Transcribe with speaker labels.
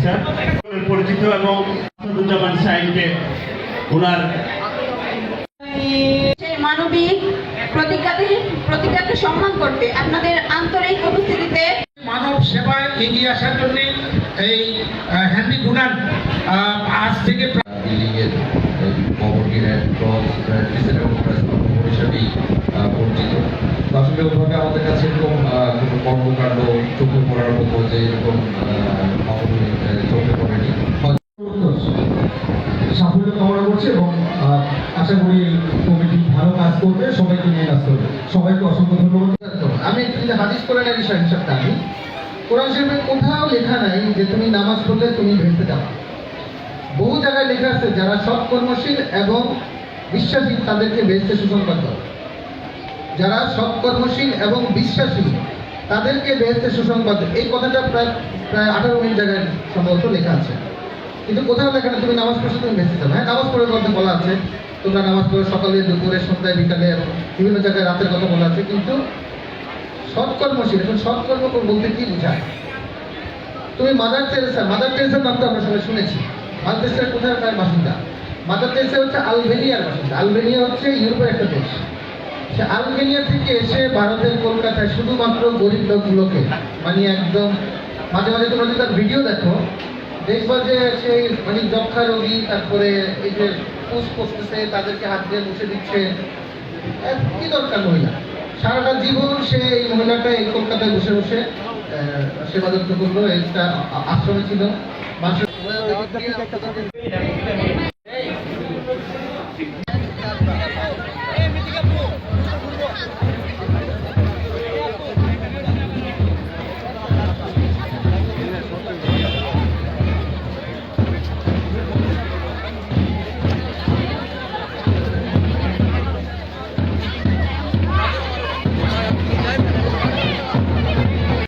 Speaker 1: Officer পরিচিত এবং আসাদুজ্জামান সাহেবকে ওনার
Speaker 2: মানবিক প্রতিজ্ঞাকে সম্মান করতে আপনাদের আন্তরিক উপস্থিতিতে
Speaker 3: মানব সেবায় এগিয়ে আসার জন্য এই হ্যান্ডি গুনান আজ থেকে
Speaker 4: বিল্ডিংয়ের কবরগির ক্রস এবং হিসাবেই পরিচিত। আসলে ওইভাবে আমাদের কাছে এরকম কোনো কর্মকাণ্ড চোখে পড়ার মতো যে এরকম চোখে পড়েনি।
Speaker 5: সাফল্য কামনা করছে এবং আশা করি কমিটি ভালো কাজ করবে, সবাইকে নিয়ে কাজ করবে। সবাইকে অসংখ্য ধন্যবাদ।
Speaker 6: আমি একটু হাদিস কোরআনের হিসাবটা আমি কোরআন শরীফে কোথাও লেখা নাই যে তুমি নামাজ পড়লে তুমি ভেসে যাও। বহু জায়গায় লেখা আছে যারা সৎ কর্মশীল এবং বিশ্বাসী তাদেরকে বেহেশতে সুসংবাদ দাও। যারা সৎ কর্মশীল এবং বিশ্বাসী তাদেরকে বেহেশতে সুসংবাদ, এই কথাটা প্রায় 18 জায়গায় সম্ভবত লেখা আছে, কিন্তু কোথাও লেখা নেই তুমি নামাজ পড়ছো তুমি বেঁচে যাবে। হ্যাঁ, নামাজ পড়ার কথা বলা আছে, তোমরা নামাজ পড়ো সকালে, দুপুরে, সন্ধ্যায়, বিকালে এবং বিভিন্ন জায়গায় রাতের কথা বলা আছে, কিন্তু সৎকর্মশীল, এখন সৎকর্ম বলতে কি বোঝায়? তুমি মাদার টেরেসার নাম তো আমরা সবাই শুনেছি। মাদার টেরেসা কোথায় তার বাসিন্দা? মাদার টেরেসা হচ্ছে আলবেনিয়ার বাসিন্দা। আলবেনিয়া হচ্ছে ইউরোপের একটা দেশ। সে আলবেনিয়া থেকে এসে ভারতের কলকাতায় শুধুমাত্র গরিব লোকগুলোকে, মানে একদম মাঝে মাঝে তোমরা যদি তার ভিডিও দেখো দেখবা যে সেই মানে যক্ষা রোগী, তারপরে এই যে পুষ করতেছে, তাদেরকে হাত দিয়ে বসে দিচ্ছে। কি দরকার মহিলা? সারাটা জীবন সে এই মহিলাটা এই কলকাতায় বসে বসে সেবা যত্ন করলো। একটা আশ্রমে ছিল মানুষ